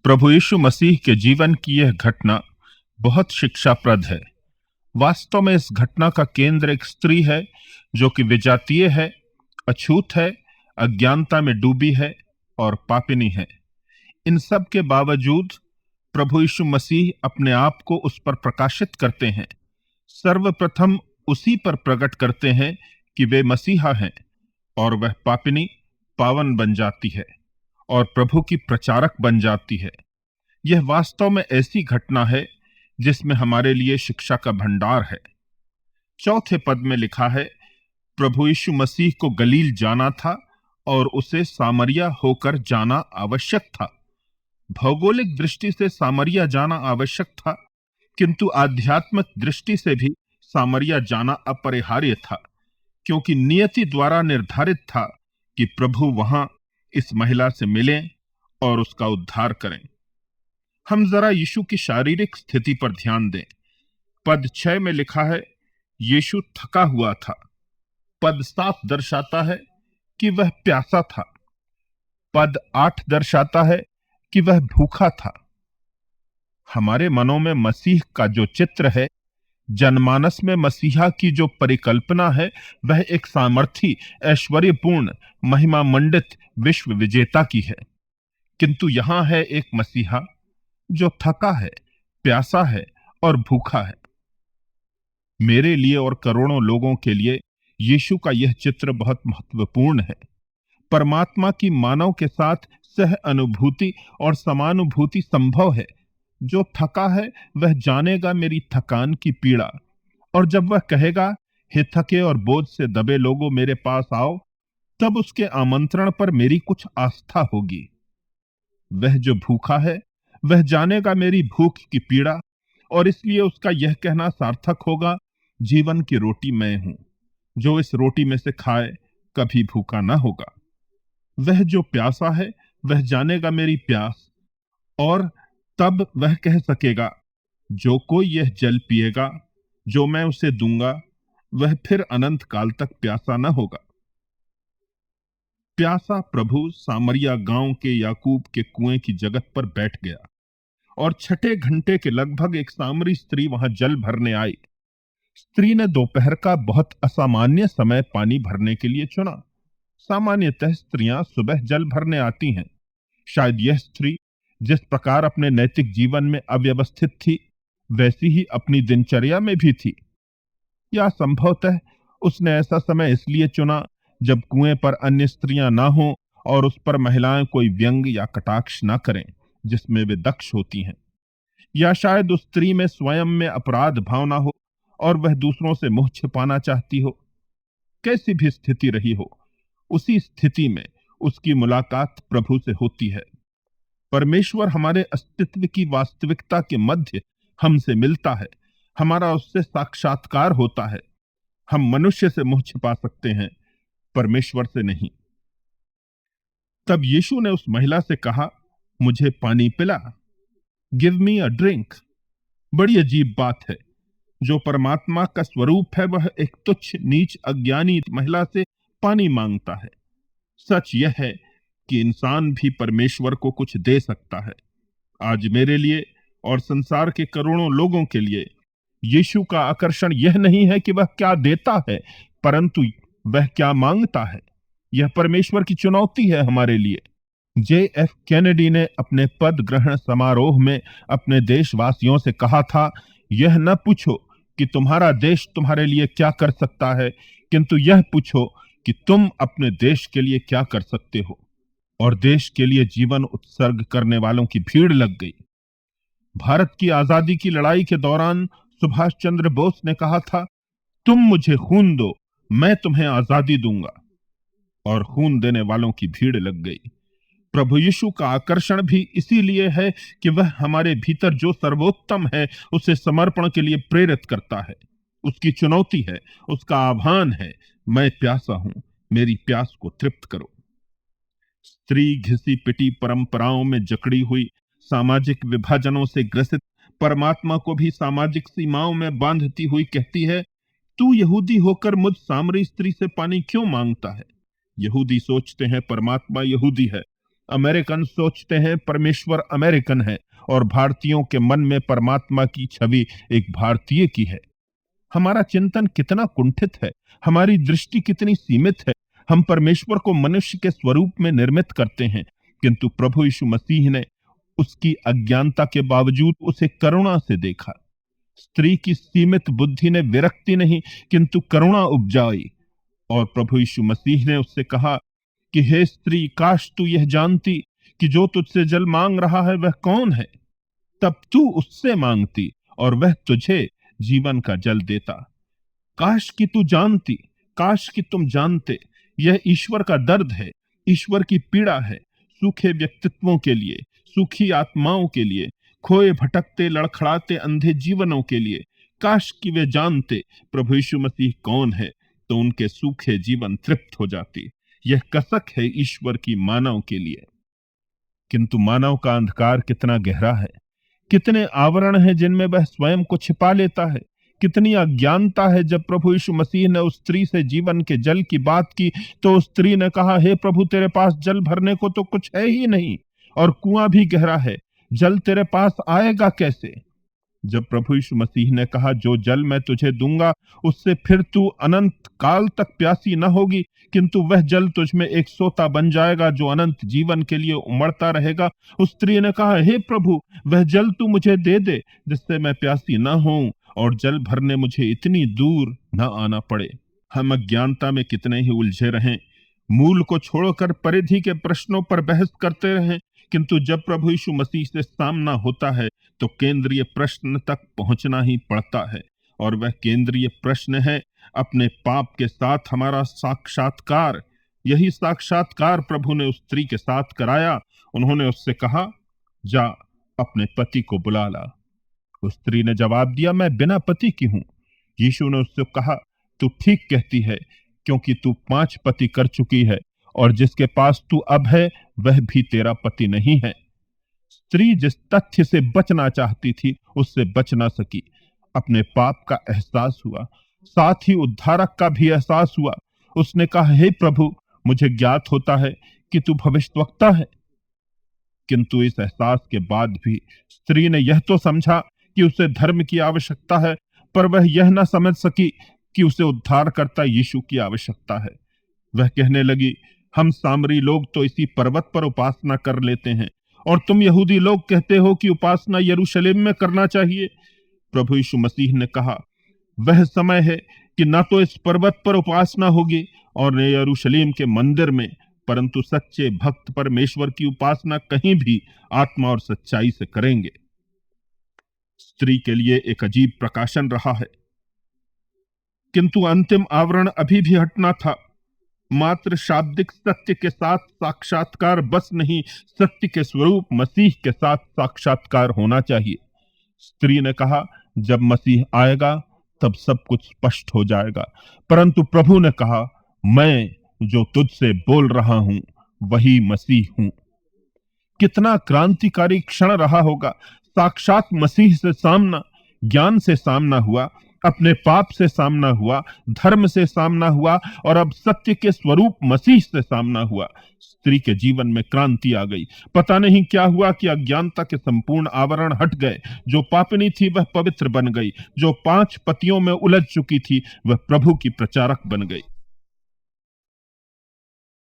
प्रभु यीशु मसीह के जीवन की यह घटना बहुत शिक्षाप्रद है। वास्तव में इस घटना का केंद्र एक स्त्री है जो कि विजातीय है, अछूत है, अज्ञानता में डूबी है और पापिनी है। इन सब के बावजूद प्रभु यीशु मसीह अपने आप को उस पर प्रकाशित करते हैं। सर्वप्रथम उसी पर प्रकट करते हैं कि वे मसीहा हैं और वह पापिनी पावन बन जाती है और प्रभु की प्रचारक बन जाती है। यह वास्तव में ऐसी घटना है जिसमें हमारे लिए शिक्षा का भंडार है। चौथे पद में लिखा है, प्रभु यीशु मसीह को गलील जाना था और उसे सामरिया होकर जाना आवश्यक था। भौगोलिक दृष्टि से सामरिया जाना आवश्यक था, किंतु आध्यात्मिक दृष्टि से भी सामरिया जाना अपरिहार्य था, क्योंकि नियति द्वारा निर्धारित था कि प्रभु वहां इस महिला से मिलें और उसका उद्धार करें। हम जरा यीशु की शारीरिक स्थिति पर ध्यान दें। पद 6 में लिखा है, यीशु थका हुआ था। पद 7 दर्शाता है कि वह प्यासा था। पद 8 दर्शाता है कि वह भूखा था। हमारे मनों में मसीह का जो चित्र है, जनमानस में मसीहा की जो परिकल्पना है, वह एक सामर्थी, ऐश्वर्यपूर्ण, महिमा मंडित विश्व विजेता की है। किंतु यहां है एक मसीहा जो थका है, प्यासा है और भूखा है। मेरे लिए और करोड़ों लोगों के लिए यीशु का यह चित्र बहुत महत्वपूर्ण है। परमात्मा की मानव के साथ सह अनुभूति और समानुभूति संभव है। जो थका है वह जानेगा मेरी थकान की पीड़ा, और जब वह कहेगा, हे थके और बोझ से दबे लोगों मेरे पास आओ, तब उसके आमंत्रण पर मेरी कुछ आस्था होगी। वह जो भूखा है वह जानेगा मेरी भूख की पीड़ा, और इसलिए उसका यह कहना सार्थक होगा, जीवन की रोटी मैं हूं, जो इस रोटी में से खाए कभी भूखा ना होगा। वह जो प्यासा है वह जानेगा मेरी प्यास, और तब वह कह सकेगा, जो कोई यह जल पिएगा जो मैं उसे दूंगा, वह फिर अनंत काल तक प्यासा न होगा। प्यासा प्रभु सामरिया गांव के याकूब के कुएं की जगत पर बैठ गया, और छठे घंटे के लगभग एक सामरी स्त्री वहां जल भरने आई। स्त्री ने दोपहर का बहुत असामान्य समय पानी भरने के लिए चुना। सामान्यतः स्त्रियां सुबह जल भरने आती हैं। शायद यह स्त्री जिस प्रकार अपने नैतिक जीवन में अव्यवस्थित थी, वैसी ही अपनी दिनचर्या में भी थी। या संभवतः उसने ऐसा समय इसलिए चुना जब कुएं पर अन्य स्त्रियां ना हों और उस पर महिलाएं कोई व्यंग या कटाक्ष ना करें जिसमें वे दक्ष होती हैं। या शायद उस स्त्री में स्वयं में अपराध भावना हो और वह दूसरों से मुंह छिपाना चाहती हो। कैसी भी स्थिति रही हो, उसी स्थिति में उसकी मुलाकात प्रभु से होती है। परमेश्वर हमारे अस्तित्व की वास्तविकता के मध्य हमसे मिलता है। हमारा उससे साक्षात्कार होता है। हम मनुष्य से मुंह छिपा सकते हैं, परमेश्वर से नहीं। तब यीशु ने उस महिला से कहा, मुझे पानी पिला, गिव मी अ ड्रिंक। बड़ी अजीब बात है। जो परमात्मा का स्वरूप है वह एक तुच्छ नीच अज्ञानी महिला से पानी मांगता है। सच यह है कि इंसान भी परमेश्वर को कुछ दे सकता है। आज मेरे लिए और संसार के करोड़ों लोगों के लिए यीशु का आकर्षण यह नहीं है कि वह क्या देता है, परंतु वह क्या मांगता है। यह परमेश्वर की चुनौती है हमारे लिए। J.F. कैनेडी ने अपने पद ग्रहण समारोह में अपने देशवासियों से कहा था, यह न पूछो कि तुम्हारा देश तुम्हारे लिए क्या कर सकता है, किंतु यह पूछो कि तुम अपने देश के लिए क्या कर सकते हो। और देश के लिए जीवन उत्सर्ग करने वालों की भीड़ लग गई। भारत की आजादी की लड़ाई के दौरान सुभाष चंद्र बोस ने कहा था, तुम मुझे खून दो, मैं तुम्हें आजादी दूंगा। और खून देने वालों की भीड़ लग गई। प्रभु यीशु का आकर्षण भी इसीलिए है कि वह हमारे भीतर जो सर्वोत्तम है उसे समर्पण के लिए प्रेरित करता है। उसकी चुनौती है, उसका आह्वान है, मैं प्यासा हूं, मेरी प्यास को तृप्त करो। स्त्री घिसी पिटी परंपराओं में जकड़ी हुई, सामाजिक विभाजनों से ग्रसित, परमात्मा को भी सामाजिक सीमाओं में बांधती हुई कहती है, तू यहूदी होकर मुझ सामरी स्त्री से पानी क्यों मांगता है। यहूदी सोचते हैं परमात्मा यहूदी है, अमेरिकन सोचते हैं परमेश्वर अमेरिकन है और भारतीयों के मन में परमात्मा की छवि एक भारतीय की है। हमारा चिंतन कितना कुंठित है, हमारी दृष्टि कितनी सीमित है। हम परमेश्वर को मनुष्य के स्वरूप में निर्मित करते हैं, किंतु प्रभु यीशु मसीह ने उसकी अज्ञानता के बावजूद उसे करुणा से देखा। स्त्री की सीमित बुद्धि ने विरक्ति नहीं किंतु करुणा उपजाई, और प्रभु यीशु मसीह ने उससे कहा कि हे स्त्री, काश तू यह जानती कि जो तुझसे जल मांग रहा है वह कौन है, तब तू उससे मांगती और वह तुझे जीवन का जल देता। काश कि तू जानती, काश कि तुम जानते, यह ईश्वर का दर्द है, ईश्वर की पीड़ा है, सूखे व्यक्तित्वों के लिए, सूखी आत्माओं के लिए, खोए भटकते लड़खड़ाते अंधे जीवनों के लिए। काश कि वे जानते प्रभु यीशु मसीह कौन है, तो उनके सूखे जीवन तृप्त हो जाती। यह कसक है ईश्वर की मानव के लिए। किंतु मानव का अंधकार कितना गहरा है, कितने आवरण हैं जिनमें वह स्वयं को छिपा लेता है, कितनी अज्ञानता है। जब प्रभु यीशु मसीह ने उस स्त्री से जीवन के जल की बात की तो उस स्त्री ने कहा, हे प्रभु, तेरे पास जल भरने को तो कुछ है ही नहीं और कुआं भी गहरा है, जल तेरे पास आएगा कैसे? जब प्रभु यीशु मसीह ने कहा, जो जल मैं तुझे दूंगा उससे फिर तू अनंत काल तक प्यासी न होगी, किंतु वह जल तुझ में एक सोता बन जाएगा जो अनंत जीवन के लिए उमड़ता रहेगा। उस स्त्री ने कहा, हे प्रभु, वह जल तू मुझे दे दे जिससे मैं प्यासी न होऊं और जल भरने मुझे इतनी दूर न आना पड़े। हम अज्ञानता में कितने ही उलझे रहें, मूल को छोड़कर परिधि के प्रश्नों पर बहस करते रहें, किंतु जब प्रभु यीशु मसीह से सामना होता है तो केंद्रीय प्रश्न तक पहुंचना ही पड़ता है, और वह केंद्रीय प्रश्न है अपने पाप के साथ हमारा साक्षात्कार। यही साक्षात्कार प्रभु ने उस स्त्री के साथ कराया। उन्होंने उससे कहा, जा अपने पति को बुला ला। उस स्त्री ने जवाब दिया, मैं बिना पति की हूं। यीशु ने उससे कहा, तू ठीक कहती है, क्योंकि तू 5 पति कर चुकी है और जिसके पास तू अब है वह भी तेरा पति नहीं है। स्त्री जिस तथ्य से बचना चाहती थी उससे बच ना सकी। अपने पाप का एहसास हुआ, साथ ही उद्धारक का भी एहसास हुआ। उसने कहा, हे प्रभु, मुझे ज्ञात होता है कि तू भविष्यद्वक्ता है। किंतु इस एहसास के बाद भी स्त्री ने यह तो समझा कि उसे धर्म की आवश्यकता है, पर वह यह न समझ सकी कि उसे उद्धारकर्ता यीशु की आवश्यकता है। वह कहने लगी, हम सामरी लोग तो इसी पर्वत पर उपासना कर लेते हैं और तुम यहूदी लोग कहते हो कि उपासना यरूशलेम में करना चाहिए। प्रभु यीशु मसीह ने कहा, वह समय है कि न तो इस पर्वत पर उपासना होगी और न यरूशलेम के मंदिर में, परंतु सच्चे भक्त परमेश्वर की उपासना कहीं भी आत्मा और सच्चाई से करेंगे। स्त्री के लिए एक अजीब प्रकाशन रहा है, किंतु अंतिम आवरण अभी भी हटना था। मात्र शाब्दिक सत्य के साथ साक्षात्कार बस नहीं, सत्य के स्वरूप मसीह के साथ साक्षात्कार होना चाहिए। स्त्री ने कहा, जब मसीह आएगा तब सब कुछ स्पष्ट हो जाएगा। परंतु प्रभु ने कहा, मैं जो तुझसे बोल रहा हूं वही मसीह हूं। कितना क्रांतिकारी क्षण रहा होगा। साक्षात मसीह से सामना, ज्ञान से सामना हुआ, अपने पाप से सामना हुआ, धर्म से सामना हुआ और अब सत्य के स्वरूप मसीह से सामना हुआ। स्त्री के जीवन में क्रांति आ गई। पता नहीं क्या हुआ कि अज्ञानता के संपूर्ण आवरण हट गए। जो पापिनी थी वह पवित्र बन गई, जो 5 पतियों में उलझ चुकी थी वह प्रभु की प्रचारक बन गई।